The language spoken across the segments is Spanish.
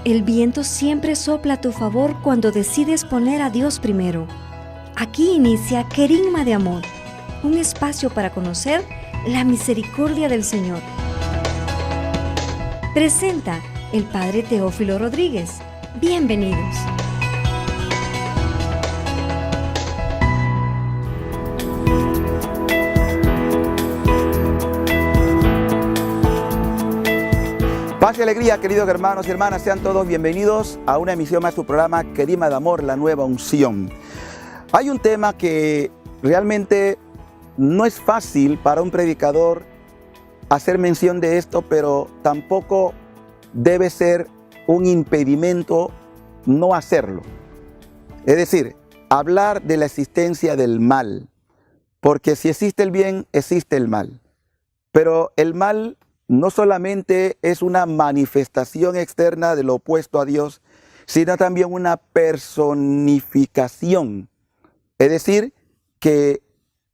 El viento siempre sopla a tu favor cuando decides poner a Dios primero. Aquí inicia Querigma de Amor, un espacio para conocer la misericordia del Señor. Presenta el Padre Teófilo Rodríguez. Bienvenidos. Paz y alegría, queridos hermanos y hermanas, sean todos bienvenidos a una emisión más de su programa Querigma de Amor, la nueva unción. Hay un tema que realmente no es fácil para un predicador hacer mención de esto, pero tampoco debe ser un impedimento no hacerlo. Es decir, hablar de la existencia del mal, porque si existe el bien, existe el mal. Pero el mal no solamente es una manifestación externa de lo opuesto a Dios, sino también una personificación. Es decir, que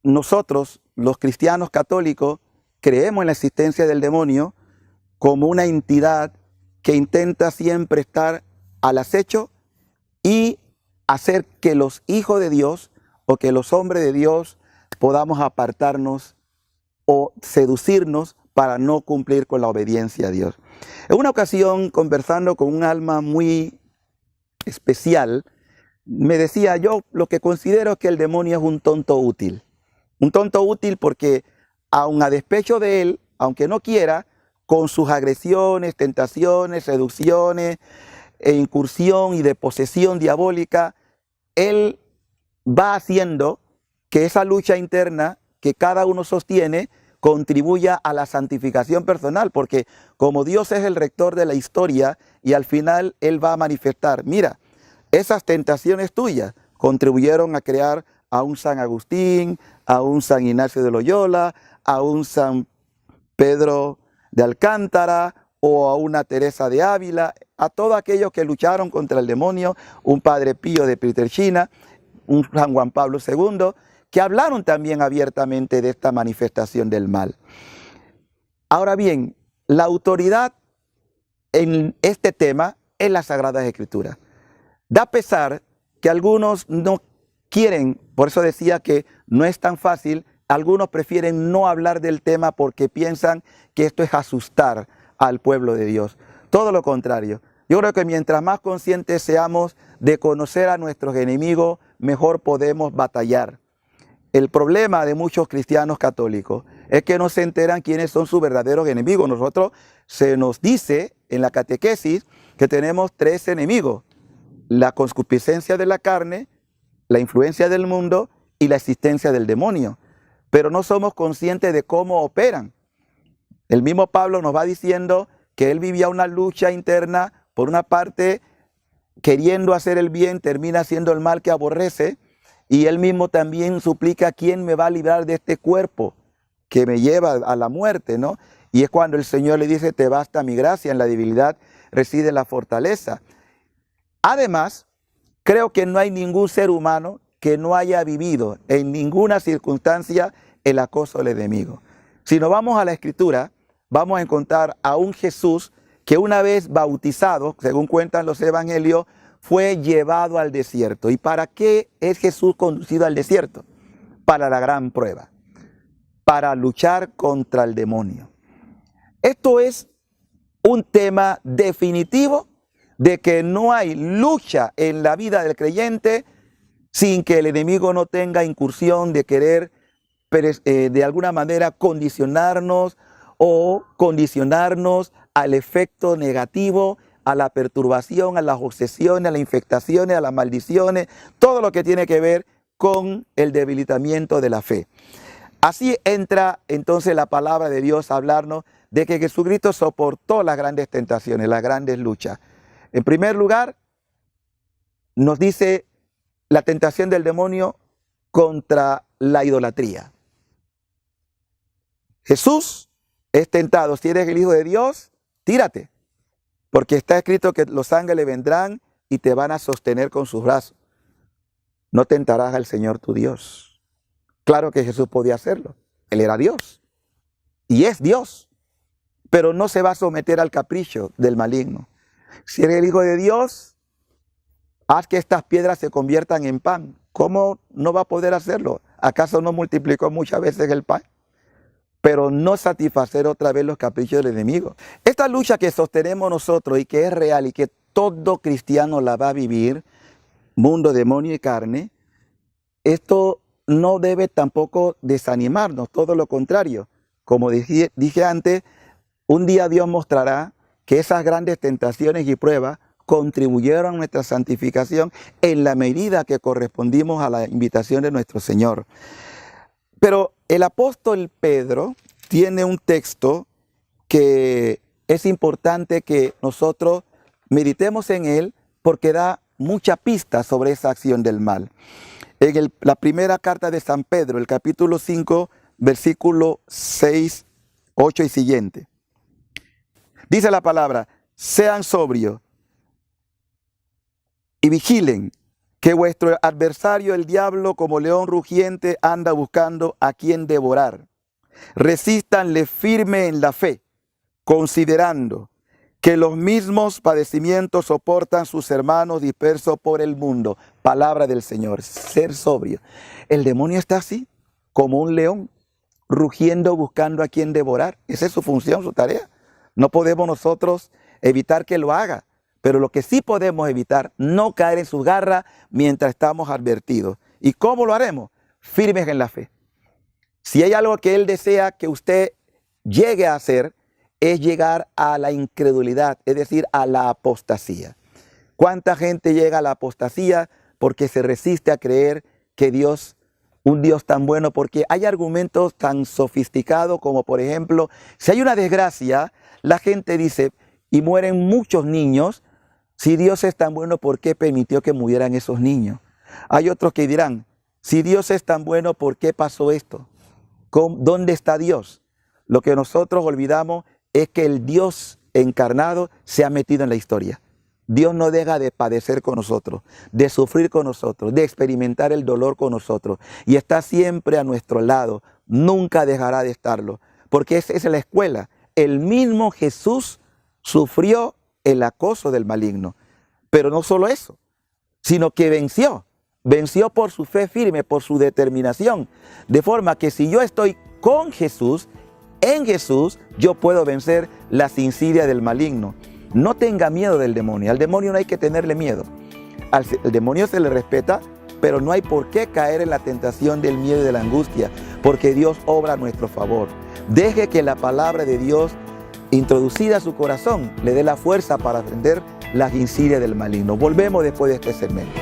nosotros, los cristianos católicos, creemos en la existencia del demonio como una entidad que intenta siempre estar al acecho y hacer que los hijos de Dios o que los hombres de Dios podamos apartarnos o seducirnos para no cumplir con la obediencia a Dios. En una ocasión, conversando con un alma muy especial, me decía: yo lo que considero es que el demonio es un tonto útil. Un tonto útil porque, aun a despecho de él, aunque no quiera, con sus agresiones, tentaciones, seducciones, e incursión y de posesión diabólica, él va haciendo que esa lucha interna que cada uno sostiene contribuya a la santificación personal, porque como Dios es el rector de la historia y al final Él va a manifestar, mira, esas tentaciones tuyas contribuyeron a crear a un San Agustín, a un San Ignacio de Loyola, a un San Pedro de Alcántara o a una Teresa de Ávila, a todos aquellos que lucharon contra el demonio, un Padre Pío de Pietrelcina, un San Juan Pablo II, que hablaron también abiertamente de esta manifestación del mal. Ahora bien, la autoridad en este tema es la Sagrada Escritura. Da pesar que algunos no quieren, por eso decía que no es tan fácil, algunos prefieren no hablar del tema porque piensan que esto es asustar al pueblo de Dios. Todo lo contrario. Yo creo que mientras más conscientes seamos de conocer a nuestros enemigos, mejor podemos batallar. El problema de muchos cristianos católicos es que no se enteran quiénes son sus verdaderos enemigos. Nosotros se nos dice en la catequesis que tenemos 3 enemigos: la concupiscencia de la carne, la influencia del mundo y la existencia del demonio. Pero no somos conscientes de cómo operan. El mismo Pablo nos va diciendo que él vivía una lucha interna, por una parte queriendo hacer el bien, termina haciendo el mal que aborrece. Y él mismo también suplica: ¿quién me va a librar de este cuerpo que me lleva a la muerte, ¿no? Y es cuando el Señor le dice: te basta mi gracia, en la debilidad reside la fortaleza. Además, creo que no hay ningún ser humano que no haya vivido en ninguna circunstancia el acoso del enemigo. Si nos vamos a la Escritura, vamos a encontrar a un Jesús que, una vez bautizado, según cuentan los evangelios, fue llevado al desierto. ¿Y para qué es Jesús conducido al desierto? Para la gran prueba, para luchar contra el demonio. Esto es un tema definitivo de que no hay lucha en la vida del creyente sin que el enemigo no tenga incursión de querer de alguna manera condicionarnos al efecto negativo, a la perturbación, a las obsesiones, a las infectaciones, a las maldiciones, todo lo que tiene que ver con el debilitamiento de la fe. Así entra entonces la palabra de Dios a hablarnos de que Jesucristo soportó las grandes tentaciones, las grandes luchas. En primer lugar, nos dice la tentación del demonio contra la idolatría. Jesús es tentado: si eres el Hijo de Dios, tírate. Porque está escrito que los ángeles vendrán y te van a sostener con sus brazos. No tentarás al Señor tu Dios. Claro que Jesús podía hacerlo. Él era Dios. Y es Dios. Pero no se va a someter al capricho del maligno. Si eres el Hijo de Dios, haz que estas piedras se conviertan en pan. ¿Cómo no va a poder hacerlo? ¿Acaso no multiplicó muchas veces el pan? Pero no satisfacer otra vez los caprichos del enemigo. Esta lucha que sostenemos nosotros y que es real y que todo cristiano la va a vivir, mundo, demonio y carne, esto no debe tampoco desanimarnos, todo lo contrario. Como dije antes, un día Dios mostrará que esas grandes tentaciones y pruebas contribuyeron a nuestra santificación en la medida que correspondimos a la invitación de nuestro Señor. Pero el apóstol Pedro tiene un texto que es importante que nosotros meditemos en él porque da mucha pista sobre esa acción del mal. En la primera carta de San Pedro, el capítulo 5, versículo 6, 8 y siguiente. Dice la palabra: sean sobrios y vigilen, que vuestro adversario el diablo como león rugiente anda buscando a quien devorar. Resístanle firme en la fe, considerando que los mismos padecimientos soportan sus hermanos dispersos por el mundo. Palabra del Señor, ser sobrio. El demonio está así, como un león, rugiendo buscando a quien devorar. Esa es su función, su tarea. No podemos nosotros evitar que lo haga. Pero lo que sí podemos evitar, no caer en su garra mientras estamos advertidos. ¿Y cómo lo haremos? Firmes en la fe. Si hay algo que Él desea que usted llegue a hacer, es llegar a la incredulidad, es decir, a la apostasía. ¿Cuánta gente llega a la apostasía porque se resiste a creer que Dios, un Dios tan bueno? Porque hay argumentos tan sofisticados como, por ejemplo, si hay una desgracia, la gente dice, y mueren muchos niños. Si Dios es tan bueno, ¿por qué permitió que murieran esos niños? Hay otros que dirán, si Dios es tan bueno, ¿por qué pasó esto? ¿Dónde está Dios? Lo que nosotros olvidamos es que el Dios encarnado se ha metido en la historia. Dios no deja de padecer con nosotros, de sufrir con nosotros, de experimentar el dolor con nosotros. Y está siempre a nuestro lado, nunca dejará de estarlo. Porque esa es la escuela. El mismo Jesús sufrió el acoso del maligno. Pero no solo eso, sino que venció. Venció por su fe firme, por su determinación. De forma que si yo estoy con Jesús, en Jesús, yo puedo vencer las insidias del maligno. No tenga miedo del demonio. Al demonio no hay que tenerle miedo. Al demonio se le respeta, pero no hay por qué caer en la tentación del miedo y de la angustia, porque Dios obra a nuestro favor. Deje que la palabra de Dios introducida a su corazón le dé la fuerza para aprender las insidias del maligno. Volvemos después de este segmento.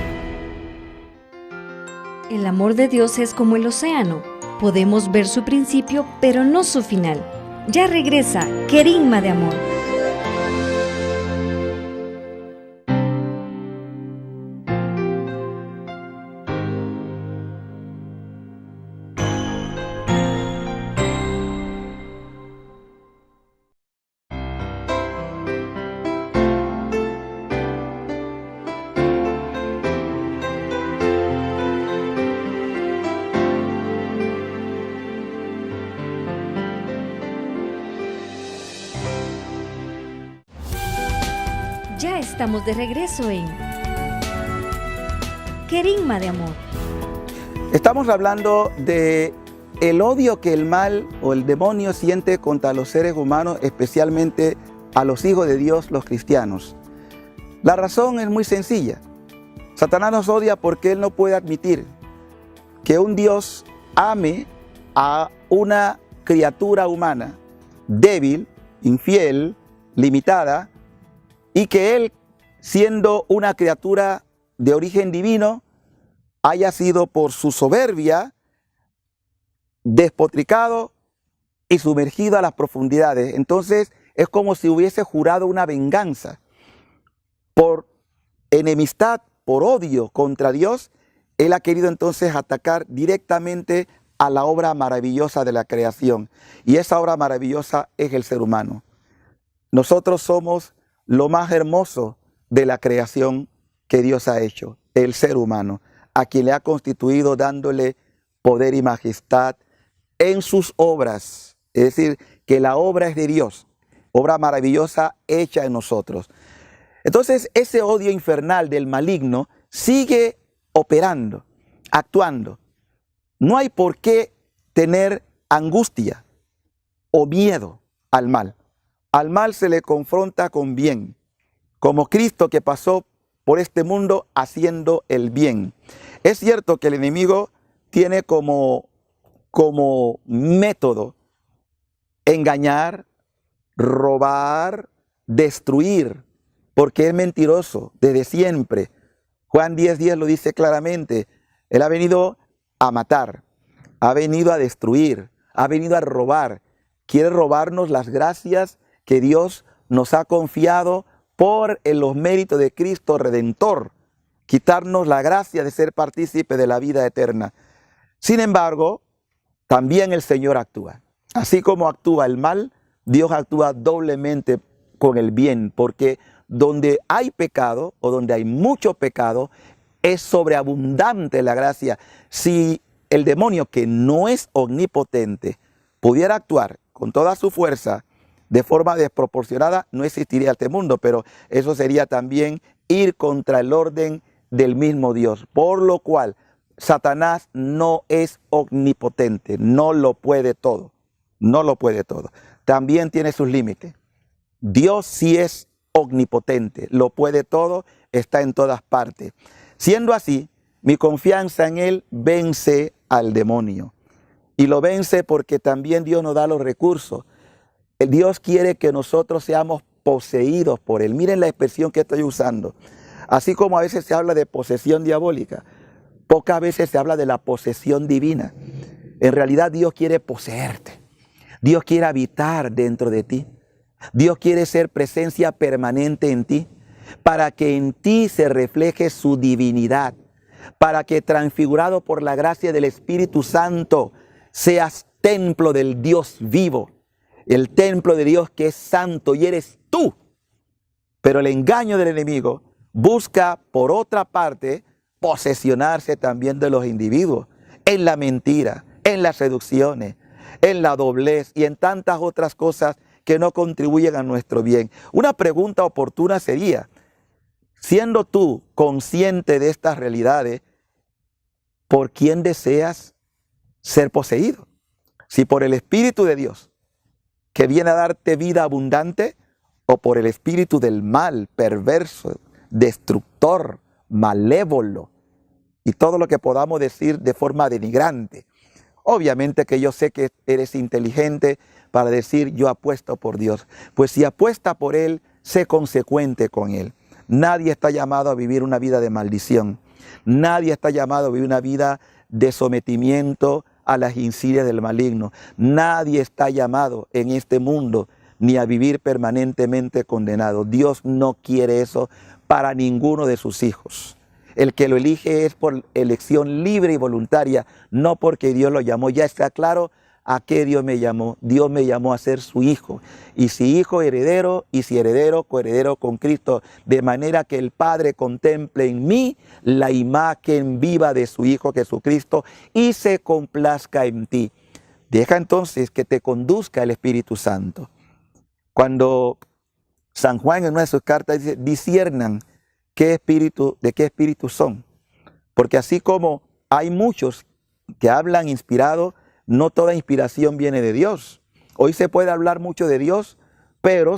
El amor de Dios es como el océano. Podemos ver su principio, pero no su final. Ya regresa Querigma de Amor. Ya estamos de regreso en Querigma de Amor. Estamos hablando de el odio que el mal o el demonio siente contra los seres humanos, especialmente a los hijos de Dios, los cristianos. La razón es muy sencilla. Satanás nos odia porque él no puede admitir que un Dios ame a una criatura humana débil, infiel, limitada, y que él, siendo una criatura de origen divino, haya sido por su soberbia despotricado y sumergido a las profundidades. Entonces es como si hubiese jurado una venganza por enemistad, por odio contra Dios. Él ha querido entonces atacar directamente a la obra maravillosa de la creación. Y esa obra maravillosa es el ser humano. Nosotros somos lo más hermoso de la creación que Dios ha hecho, el ser humano, a quien le ha constituido dándole poder y majestad en sus obras. Es decir, que la obra es de Dios, obra maravillosa hecha en nosotros. Entonces ese odio infernal del maligno sigue operando, actuando. No hay por qué tener angustia o miedo al mal. Al mal se le confronta con bien, como Cristo que pasó por este mundo haciendo el bien. Es cierto que el enemigo tiene como método engañar, robar, destruir, porque es mentiroso desde siempre. Juan 10:10 lo dice claramente. Él ha venido a matar, ha venido a destruir, ha venido a robar. Quiere robarnos las gracias que Dios nos ha confiado por los méritos de Cristo Redentor, quitarnos la gracia de ser partícipe de la vida eterna. Sin embargo, también el Señor actúa. Así como actúa el mal, Dios actúa doblemente con el bien, porque donde hay pecado o donde hay mucho pecado, es sobreabundante la gracia. Si el demonio, que no es omnipotente, pudiera actuar con toda su fuerza de forma desproporcionada, no existiría este mundo, pero eso sería también ir contra el orden del mismo Dios, por lo cual Satanás no es omnipotente, no lo puede todo, no lo puede todo. También tiene sus límites. Dios sí es omnipotente, lo puede todo, está en todas partes. Siendo así, mi confianza en Él vence al demonio. Y lo vence porque también Dios nos da los recursos. Dios quiere que nosotros seamos poseídos por Él. Miren la expresión que estoy usando. Así como a veces se habla de posesión diabólica, pocas veces se habla de la posesión divina. En realidad Dios quiere poseerte. Dios quiere habitar dentro de ti. Dios quiere ser presencia permanente en ti, para que en ti se refleje su divinidad, para que transfigurado por la gracia del Espíritu Santo seas templo del Dios vivo, el templo de Dios que es santo y eres tú. Pero el engaño del enemigo busca, por otra parte, posesionarse también de los individuos en la mentira, en las seducciones, en la doblez y en tantas otras cosas que no contribuyen a nuestro bien. Una pregunta oportuna sería, siendo tú consciente de estas realidades, ¿por quién deseas ser poseído? Si por el Espíritu de Dios, que viene a darte vida abundante, o por el espíritu del mal, perverso, destructor, malévolo, y todo lo que podamos decir de forma denigrante. Obviamente que yo sé que eres inteligente para decir yo apuesto por Dios. Pues si apuesta por Él, sé consecuente con Él. Nadie está llamado a vivir una vida de maldición. Nadie está llamado a vivir una vida de sometimiento a las insidias del maligno. Nadie está llamado en este mundo ni a vivir permanentemente condenado. Dios no quiere eso para ninguno de sus hijos. El que lo elige es por elección libre y voluntaria, no porque Dios lo llamó. Ya está claro a qué Dios me llamó. Dios me llamó a ser su hijo. Y si hijo, heredero, y si heredero, coheredero con Cristo. De manera que el Padre contemple en mí la imagen viva de su Hijo Jesucristo y se complazca en ti. Deja entonces que te conduzca el Espíritu Santo. Cuando San Juan en una de sus cartas dice, disciernan de qué espíritu son. Porque así como hay muchos que hablan inspirado, no toda inspiración viene de Dios. Hoy se puede hablar mucho de Dios, pero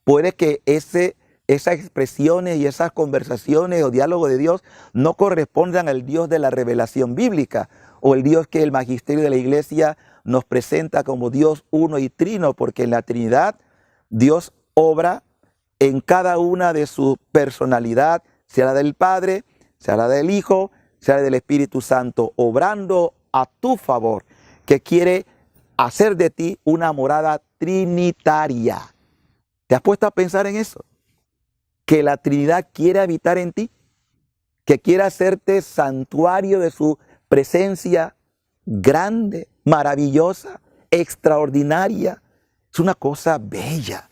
puede que esas expresiones y esas conversaciones o diálogos de Dios no correspondan al Dios de la revelación bíblica o el Dios que el magisterio de la iglesia nos presenta como Dios uno y trino, porque en la Trinidad Dios obra en cada una de su personalidad, sea la del Padre, sea la del Hijo, sea la del Espíritu Santo, obrando a tu favor, que quiere hacer de ti una morada trinitaria. ¿Te has puesto a pensar en eso? Que la Trinidad quiere habitar en ti, que quiere hacerte santuario de su presencia grande, maravillosa, extraordinaria. Es una cosa bella.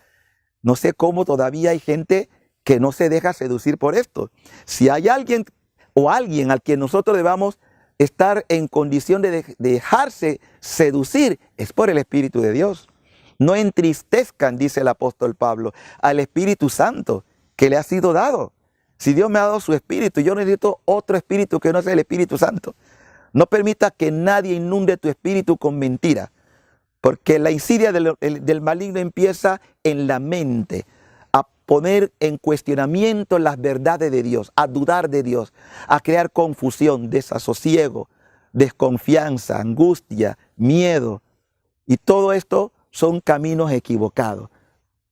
No sé cómo todavía hay gente que no se deja seducir por esto. Si hay alguien o alguien al que nosotros debamos estar en condición de dejarse seducir, es por el Espíritu de Dios. No entristezcan, dice el apóstol Pablo, al Espíritu Santo, que le ha sido dado. Si Dios me ha dado su espíritu, yo necesito otro espíritu que no sea el Espíritu Santo. No permita que nadie inunde tu espíritu con mentira, porque la insidia del maligno empieza en la mente, a poner en cuestionamiento las verdades de Dios, a dudar de Dios, a crear confusión, desasosiego, desconfianza, angustia, miedo. Y todo esto son caminos equivocados.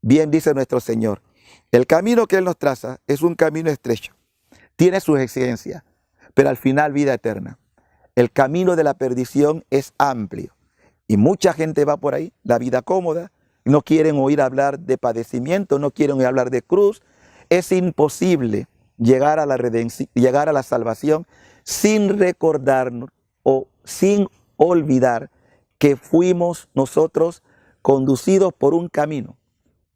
Bien dice nuestro Señor, el camino que Él nos traza es un camino estrecho, tiene sus exigencias, pero al final vida eterna. El camino de la perdición es amplio y mucha gente va por ahí, la vida cómoda, no quieren oír hablar de padecimiento, no quieren oír hablar de cruz. Es imposible llegar a la redención, llegar a la salvación sin recordarnos o sin olvidar que fuimos nosotros conducidos por un camino,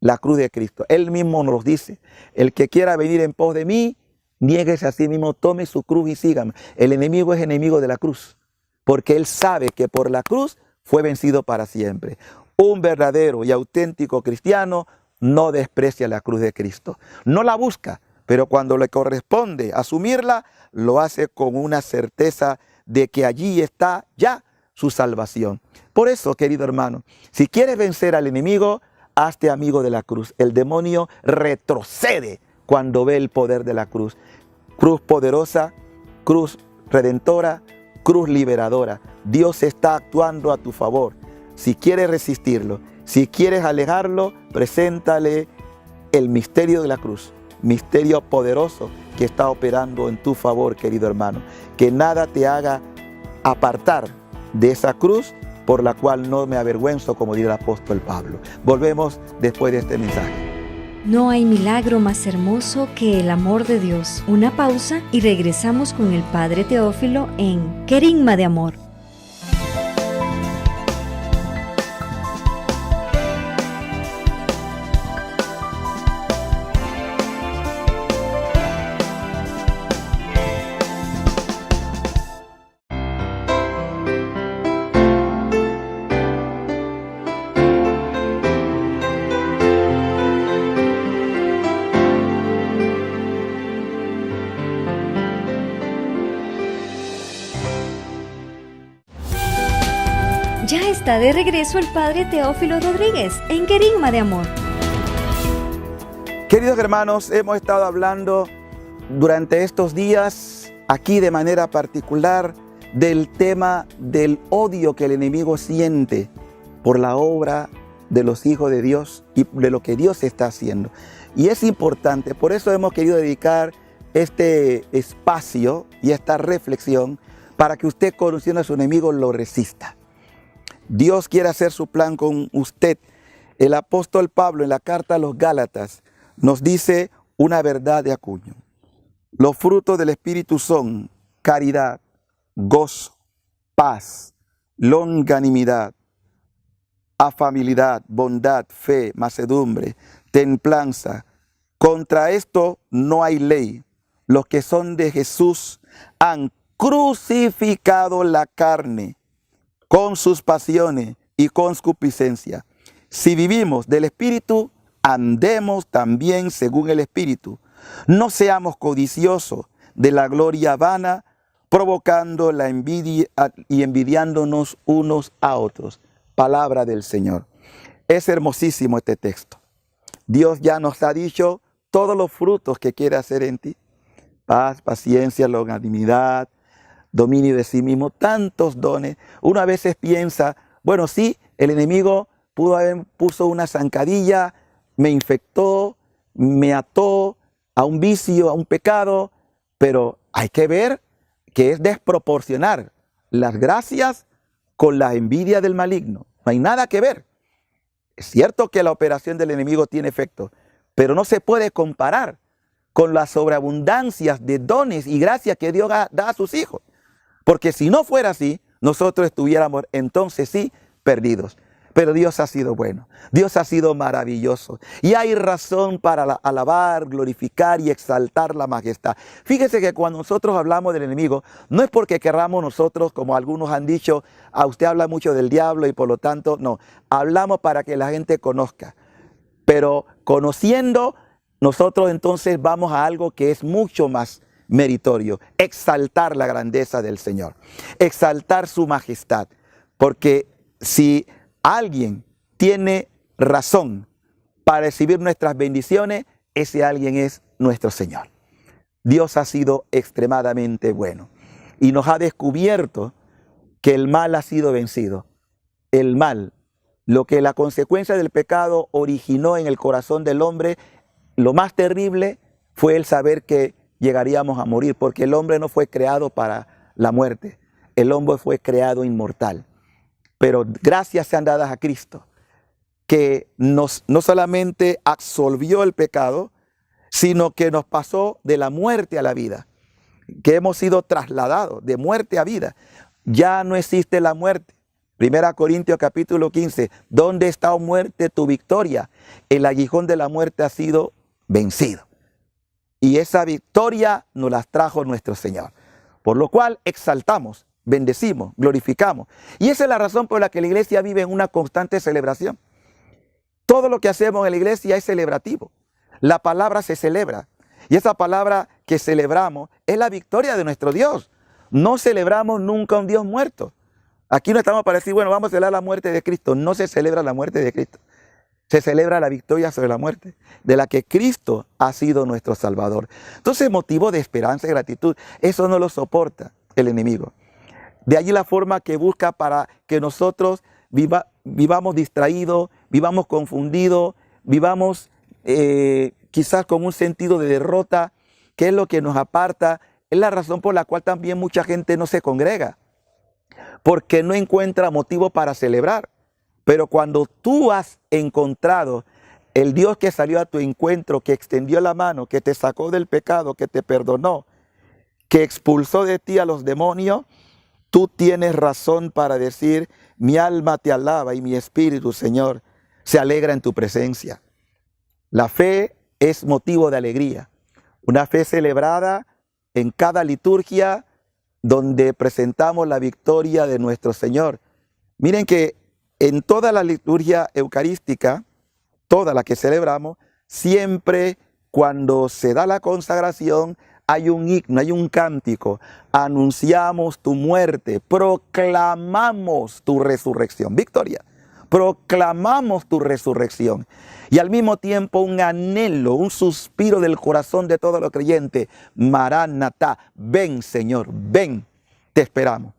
la cruz de Cristo. Él mismo nos dice, el que quiera venir en pos de mí, niéguese a sí mismo, tome su cruz y sígame. El enemigo es enemigo de la cruz, porque él sabe que por la cruz fue vencido para siempre. Un verdadero y auténtico cristiano no desprecia la cruz de Cristo. No la busca, pero cuando le corresponde asumirla, lo hace con una certeza de que allí está ya su salvación. Por eso, querido hermano, si quieres vencer al enemigo, hazte amigo de la cruz. El demonio retrocede cuando ve el poder de la cruz. Cruz poderosa, cruz redentora, cruz liberadora. Dios está actuando a tu favor. Si quieres resistirlo, si quieres alejarlo, preséntale el misterio de la cruz. Misterio poderoso que está operando en tu favor, querido hermano. Que nada te haga apartar de esa cruz por la cual no me avergüenzo, como dice el apóstol Pablo. Volvemos después de este mensaje. No hay milagro más hermoso que el amor de Dios. Una pausa y regresamos con el Padre Teófilo en Querigma de Amor. Ya está de regreso el Padre Teófilo Rodríguez en Querigma de Amor. Queridos hermanos, hemos estado hablando durante estos días, aquí de manera particular, del tema del odio que el enemigo siente por la obra de los hijos de Dios y de lo que Dios está haciendo. Y es importante, por eso hemos querido dedicar este espacio y esta reflexión para que usted, conociendo a su enemigo, lo resista. Dios quiere hacer su plan con usted. El apóstol Pablo en la carta a los Gálatas nos dice una verdad de acuño. Los frutos del Espíritu son caridad, gozo, paz, longanimidad, afabilidad, bondad, fe, mansedumbre, templanza. Contra esto no hay ley. Los que son de Jesús han crucificado la carne con sus pasiones y concupiscencia. Si vivimos del Espíritu, andemos también según el Espíritu. No seamos codiciosos de la gloria vana, provocando la envidia y envidiándonos unos a otros. Palabra del Señor. Es hermosísimo este texto. Dios ya nos ha dicho todos los frutos que quiere hacer en ti. Paz, paciencia, longanimidad, dominio de sí mismo, tantos dones. Uno a veces piensa, bueno, sí, el enemigo puso una zancadilla, me infectó, me ató a un vicio, a un pecado, pero hay que ver que es desproporcionar las gracias con la envidia del maligno. No hay nada que ver. Es cierto que la operación del enemigo tiene efecto, pero no se puede comparar con las sobreabundancias de dones y gracias que Dios da a sus hijos. Porque si no fuera así, nosotros estuviéramos entonces sí perdidos. Pero Dios ha sido bueno, Dios ha sido maravilloso. Y hay razón para alabar, glorificar y exaltar la majestad. Fíjese que cuando nosotros hablamos del enemigo, no es porque querramos nosotros, como algunos han dicho, a usted habla mucho del diablo y por lo tanto, no. Hablamos para que la gente conozca. Pero conociendo nosotros entonces vamos a algo que es mucho más meritorio: exaltar la grandeza del Señor, exaltar su majestad. Porque si alguien tiene razón para recibir nuestras bendiciones, ese alguien es nuestro Señor. Dios ha sido extremadamente bueno y nos ha descubierto que el mal ha sido vencido. El mal, lo que la consecuencia del pecado originó en el corazón del hombre, lo más terrible fue el saber que llegaríamos a morir, porque el hombre no fue creado para la muerte, el hombre fue creado inmortal. Pero gracias sean dadas a Cristo, que no solamente absolvió el pecado, sino que nos pasó de la muerte a la vida, que hemos sido trasladados de muerte a vida. Ya no existe la muerte. 1 Corintios capítulo 15, ¿dónde está, oh muerte, tu victoria? El aguijón de la muerte ha sido vencido. Y esa victoria nos la trajo nuestro Señor. Por lo cual exaltamos, bendecimos, glorificamos. Y esa es la razón por la que la iglesia vive en una constante celebración. Todo lo que hacemos en la iglesia es celebrativo. La palabra se celebra. Y esa palabra que celebramos es la victoria de nuestro Dios. No celebramos nunca a un Dios muerto. Aquí no estamos para decir, bueno, vamos a celebrar la muerte de Cristo. No se celebra la muerte de Cristo. Se celebra la victoria sobre la muerte, de la que Cristo ha sido nuestro Salvador. Entonces, motivo de esperanza y gratitud, eso no lo soporta el enemigo. De allí la forma que busca para que nosotros vivamos distraídos, vivamos confundidos, vivamos quizás con un sentido de derrota, que es lo que nos aparta. Es la razón por la cual también mucha gente no se congrega, porque no encuentra motivo para celebrar. Pero cuando tú has encontrado el Dios que salió a tu encuentro, que extendió la mano, que te sacó del pecado, que te perdonó, que expulsó de ti a los demonios, tú tienes razón para decir, mi alma te alaba y mi espíritu, Señor, se alegra en tu presencia. La fe es motivo de alegría. Una fe celebrada en cada liturgia donde presentamos la victoria de nuestro Señor. Miren que en toda la liturgia eucarística, toda la que celebramos, siempre cuando se da la consagración hay un himno, hay un cántico. Anunciamos tu muerte, proclamamos tu resurrección. Victoria. Proclamamos tu resurrección. Y al mismo tiempo un anhelo, un suspiro del corazón de todos los creyentes. Maranatá, ven Señor, ven, te esperamos.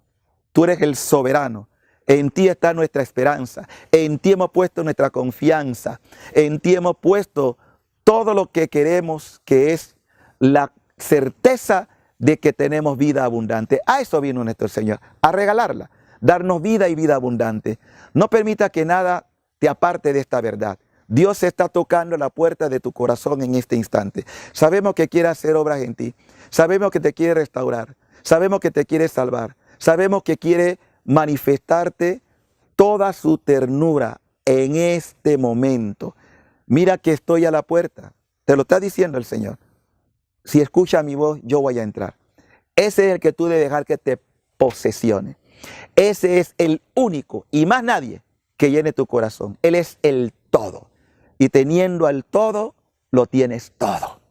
Tú eres el soberano. En ti está nuestra esperanza. En ti hemos puesto nuestra confianza. En ti hemos puesto todo lo que queremos, que es la certeza de que tenemos vida abundante. A eso vino nuestro Señor, a regalarla, darnos vida y vida abundante. No permita que nada te aparte de esta verdad. Dios está tocando la puerta de tu corazón en este instante. Sabemos que quiere hacer obras en ti. Sabemos que te quiere restaurar. Sabemos que te quiere salvar. Sabemos que quiere manifestarte toda su ternura en este momento. Mira que estoy a la puerta. Te lo está diciendo el Señor. Si escucha mi voz, yo voy a entrar. Ese es el que tú debes dejar que te posesione. Ese es el único y más nadie que llene tu corazón. Él es el todo. Y teniendo al todo, lo tienes todo.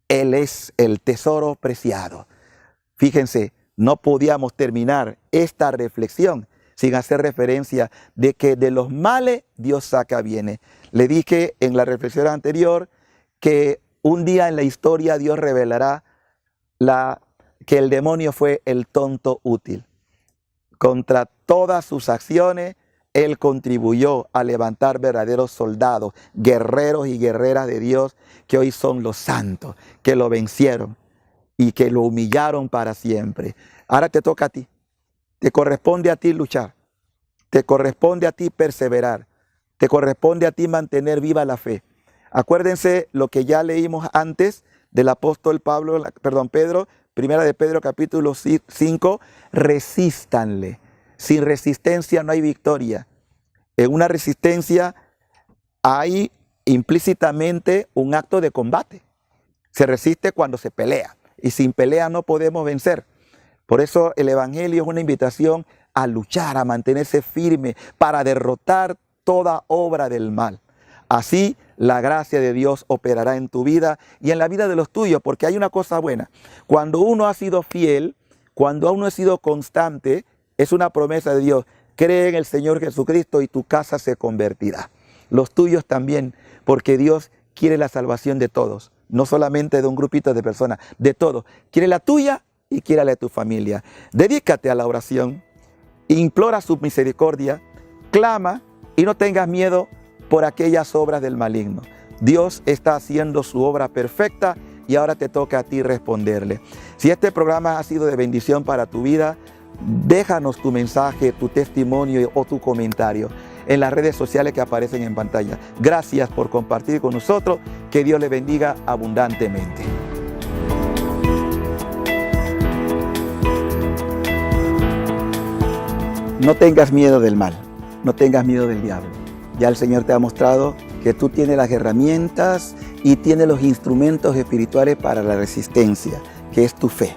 Él es el tesoro preciado. Fíjense, no podíamos terminar esta reflexión sin hacer referencia de que de los males Dios saca bienes. Le dije en la reflexión anterior que un día en la historia Dios revelará que el demonio fue el tonto útil. Contra todas sus acciones, él contribuyó a levantar verdaderos soldados, guerreros y guerreras de Dios, que hoy son los santos, que lo vencieron y que lo humillaron para siempre. Ahora te toca a ti. Te corresponde a ti luchar. Te corresponde a ti perseverar. Te corresponde a ti mantener viva la fe. Acuérdense lo que ya leímos antes del apóstol Pedro, primera de Pedro capítulo 5, resístanle. Sin resistencia no hay victoria. En una resistencia hay implícitamente un acto de combate. Se resiste cuando se pelea y sin pelea no podemos vencer. Por eso el evangelio es una invitación a luchar, a mantenerse firme para derrotar toda obra del mal, Así la gracia de Dios operará en tu vida y en la vida de los tuyos, porque hay una cosa buena. Cuando uno ha sido fiel, cuando uno ha sido constante, es una promesa de Dios. Cree en el Señor Jesucristo y tu casa se convertirá. Los tuyos también, porque Dios quiere la salvación de todos, no solamente de un grupito de personas, de todos. Quiere la tuya y quiere la de tu familia. Dedícate a la oración, implora su misericordia, clama y no tengas miedo por aquellas obras del maligno. Dios está haciendo su obra perfecta y ahora te toca a ti responderle. Si este programa ha sido de bendición para tu vida, déjanos tu mensaje, tu testimonio o tu comentario en las redes sociales que aparecen en pantalla. Gracias por compartir con nosotros. Que Dios le bendiga abundantemente. No tengas miedo del mal, no tengas miedo del diablo. Ya el Señor te ha mostrado que tú tienes las herramientas y tienes los instrumentos espirituales para la resistencia, que es tu fe.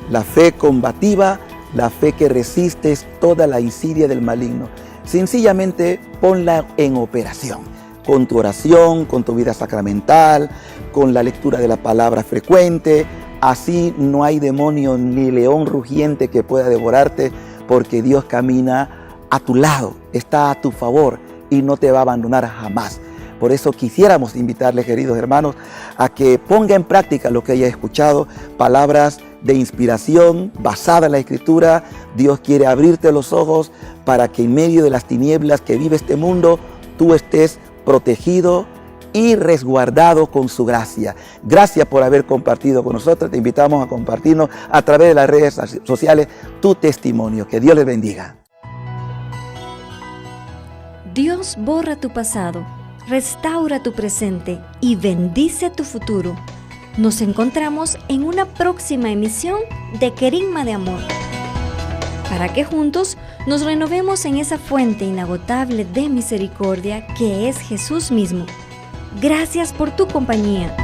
La fe combativa, la fe que resiste toda la insidia del maligno. Sencillamente ponla en operación, con tu oración, con tu vida sacramental, con la lectura de la palabra frecuente. Así no hay demonio ni león rugiente que pueda devorarte, porque Dios camina a tu lado, está a tu favor y no te va a abandonar jamás. Por eso quisiéramos invitarles, queridos hermanos, a que ponga en práctica lo que haya escuchado, palabras de inspiración basada en la Escritura. Dios quiere abrirte los ojos para que en medio de las tinieblas que vive este mundo, tú estés protegido y resguardado con su gracia. Gracias por haber compartido con nosotros. Te invitamos a compartirnos a través de las redes sociales tu testimonio. Que Dios les bendiga. Dios borra tu pasado, restaura tu presente y bendice tu futuro. Nos encontramos en una próxima emisión de Querigma de Amor, para que juntos nos renovemos en esa fuente inagotable de misericordia que es Jesús mismo. Gracias por tu compañía.